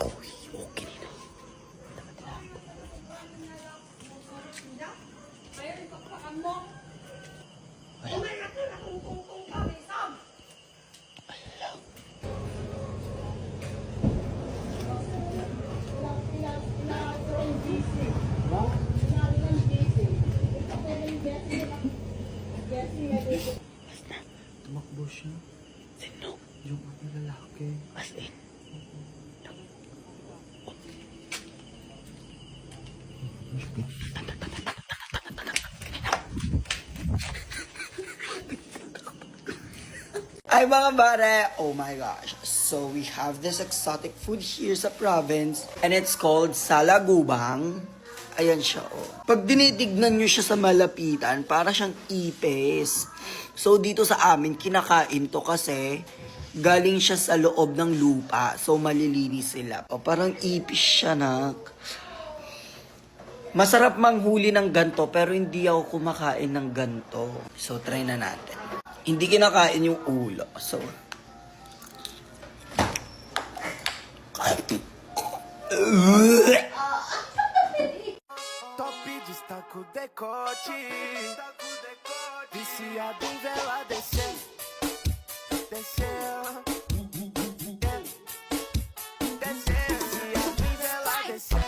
Uy, okay na. Tumakbo siya. Sino? Yung lalaki. As in. Ay mga bare, oh my gosh. So we have this exotic food here sa province and it's called salagubang. Ayan siya oh. Pag dinitignan nyo siya sa malapitan, para siyang ipis. So dito sa amin, kinakain to kasi galing siya sa loob ng lupa. So malilinis sila. O parang ipis siya nak. Masarap manghuli ng ganto pero hindi ako kumakain ng ganto. So try na natin. Hindi kinakain yung ulo. So Top destaca o decote. Viciado em vela descer. Descer. Descer. Viciado em vela descer.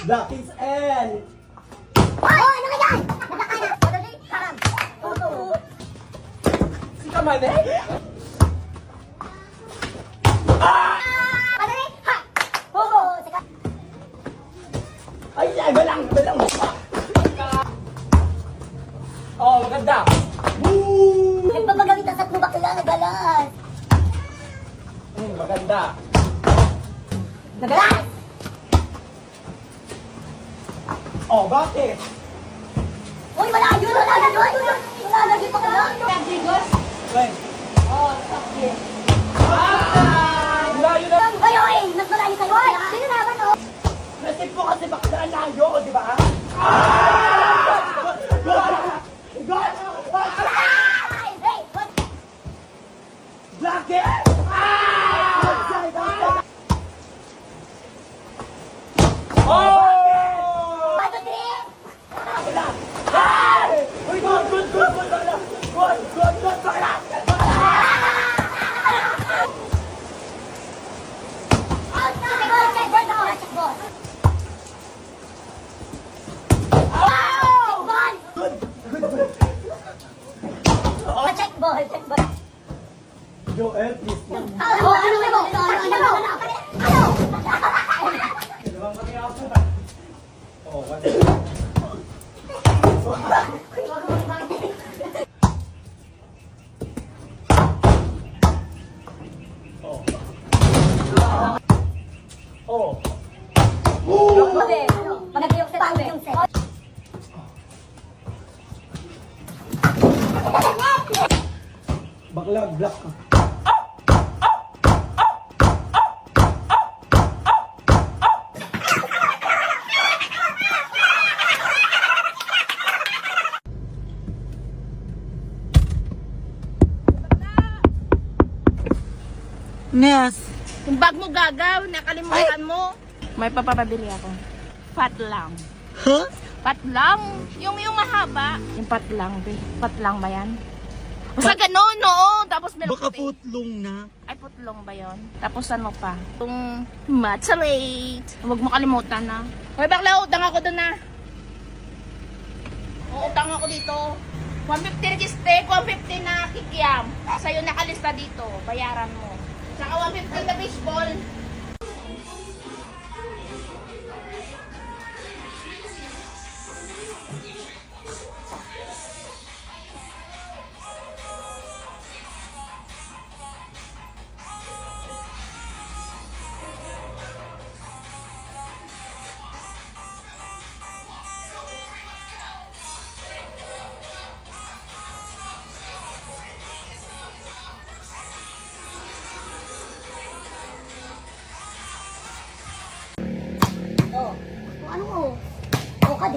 Blackie's L! Si Kamane? Ay, ay, balang! Oh, maganda! Woo! Nagpapagalitan sa bakla na galas. Maganda! Nagalas! Oh, bakit? Uy, malayo! Malayo! Malayo pa ka lang! When? Oh, sakit. Layo na! Ay, oy! Mas malayo sa'yo! Oy! Sino naman, oh? Nasip ko kasi bakla layo, di ba? God! Ay! Hey! What? Blackie! Oh! Pato, Trip! Uy, good, bakla! Good, bakla! Out! Check ball ako! Check ball! Oh! Check ball! Check ball! Joel, please. Oh, ano mo? Ano? Dalawang kami ako. Oh, what? Oh. Panagayok sa tabi. Bakla, black ka. Nes. Yung bag mo gagaw, nakalimutan mo. May papapabili ako. Patlang. Huh? Patlang? Yung mahaba. Yung patlang, be. Patlang ba yan? Basta ganun, no? Tapos meron Baka puti. putlong na. Ay, putlong ba yon? Tapos ano pa? Yung matcha rate. Huwag mo kalimutan na. Hoy, bakla, utang ako doon na. Utang ako dito. 150 register, 150 na kikiam. Sa'yo nakalista dito. Bayaran mo. Saka 150 na baseball.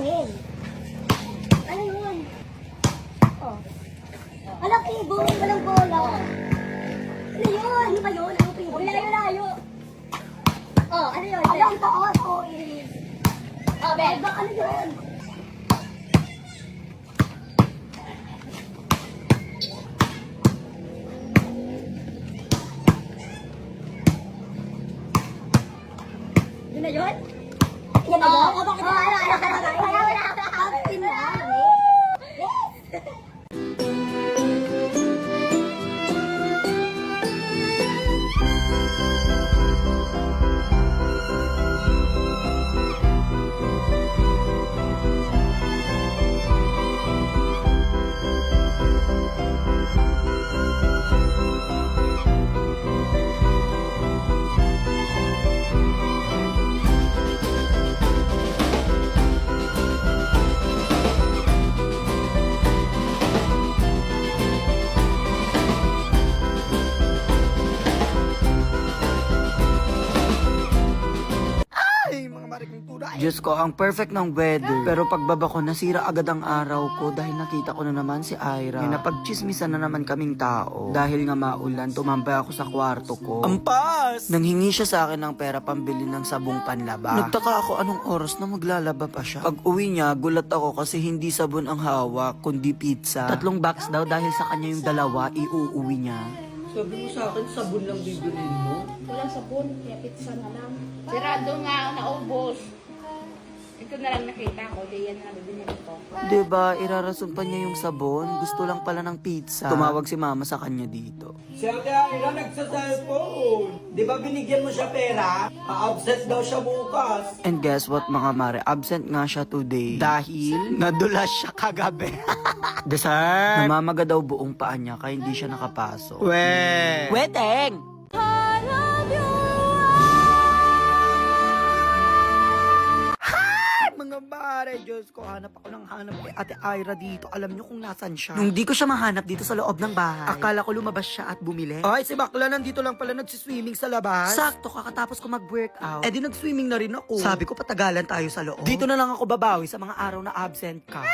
tingin. Ano yun? Oh. Walang ibon, walang bola. Ano yun? Ano ba yun? Ano ba yun? Layo-layo. Oh, ano yun? Alam ko, oh, Oh, Ben. Ano yun? Yun na yun? Yan na yun? Oh, bakit? Wala. Bakit na? Yes! Ay, mga mariking tunay. Diyos ko, ang perfect ng weather. Pero pagbaba ko, nasira agad ang araw ko dahil nakita ko na naman si Ira. May napagchismisan na naman kaming tao. Dahil nga maulan, tumambay ako sa kwarto ko. Ampas! Nanghingi siya sa akin ng pera pambili ng sabong panlaba. Nagtaka ako anong oras na maglalaba pa siya. Pag uwi niya, gulat ako kasi hindi sabon ang hawak, kundi pizza. 3 box daw dahil sa kanya yung 2, iuuwi niya. Sabi mo sa akin, sabon lang bibilin mo? Walang sabon, kaya pizza na lang. Sirado nga, naubos. Ito na lang nakita ko, di yan na bibili ko. Diba, irarason pa niya yung sabon. Gusto lang pala ng pizza. Tumawag si mama sa kanya dito. Si Ate Ira nagsa-cellphone. Di ba binigyan mo siya pera? A-absent daw siya bukas. And guess what mga mare? Absent nga siya today. Dahil nadulas siya kagabi. Dessert! Namamaga daw buong paa niya kaya hindi siya nakapasok. Weteng! Mga mare, Diyos ko, hanap ako ng hanap kay Ate Ira dito. Alam niyo kung nasan siya? Nung di ko siya mahanap dito sa loob ng bahay, akala ko lumabas siya at bumili. Ay, si Bakla nandito lang pala nagsiswimming sa labas. Sakto, kakatapos ko mag-workout. Eh di nag-swimming na rin ako. Sabi ko patagalan tayo sa loob. Dito na lang ako babawi sa mga araw na absent ka.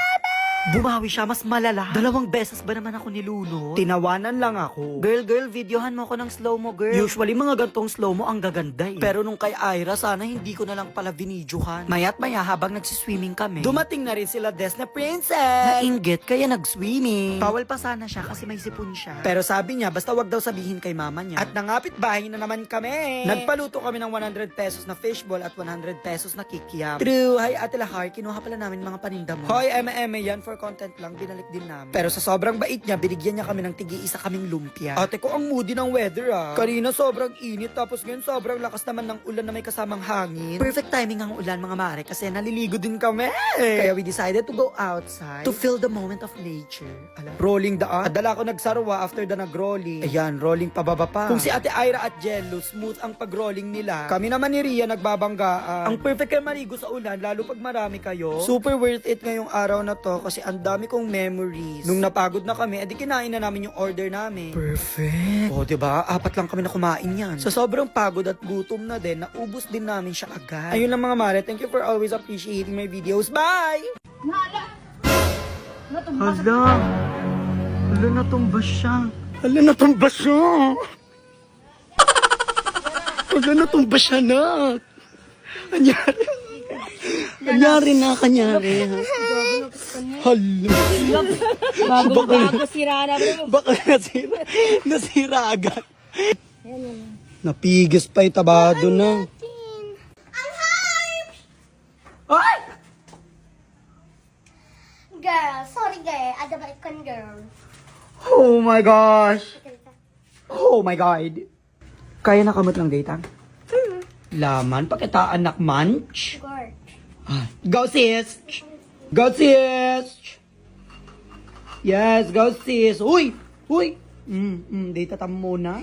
Bumawi siya, mas malala. 2 beses ba naman ako nilunod? Tinawanan lang ako. Girl, videohan mo ako ng slow-mo, girl. Usually, mga gantong slow-mo ang gaganda eh. Pero nung kay Ira, sana hindi ko na lang pala binidyohan. Maya't maya habang nagsiswimming kami. Dumating na rin sila Des na princess. Nainggit, kaya nag-swimming. Bawal pa sana siya kasi may sipon siya. Pero sabi niya, basta wag daw sabihin kay mama niya. At nangapit bahay na naman kami. Nagpaluto kami ng 100 pesos na fishball at 100 pesos na kikiam. True, hi Ate Lahar, kinuha pala namin mga paninda mo. Hoy, eme yan for content lang, binalik din namin. Pero sa sobrang bait niya, binigyan niya kami ng tig-isa kaming lumpia. Ate ko, ang moody ng weather ah. Kanina sobrang init, tapos ngayon sobrang lakas naman ng ulan na may kasamang hangin. Perfect timing ang ulan mga mare, kasi naliligo din kami. Kaya we decided to go outside to feel the moment of nature. Alam, rolling daan. Adala ko nagsarwa after the nag-rolling. Ayan, rolling pababa pa. Kung si Ate Ira at Jello, smooth ang pag-rolling nila. Kami naman ni Ria nagbabanggaan. Ang perfect kay marigo sa ulan, lalo pag marami kayo. Super worth it ngayong araw na to kasi ang dami kong memories. Nung napagod na kami, edi kinain na namin yung order namin. Perfect. O, diba? 4 lang kami na kumain yan. Sa sobrang pagod at gutom na din, naubos din namin siya agad. Ayun lang mga mare, thank you for always appreciating my videos. Bye! Hala! Hala! Hala, natumba siya. Hala, natumba siya. Hala, natumba siya na. Anyari. Anyari na, kanyari. Hala. Bago sira na bro. Baka nasira agad. Napigis pa itabado na. Ay! Girl, sorry girl. Ada balik kan girl. Oh my gosh. Oh my God. Kaya nakamot lang data? Laman, pakita anak munch. Girl. Go sis! Go sis! Yes, go sis! Uy! Uy! Data tam muna.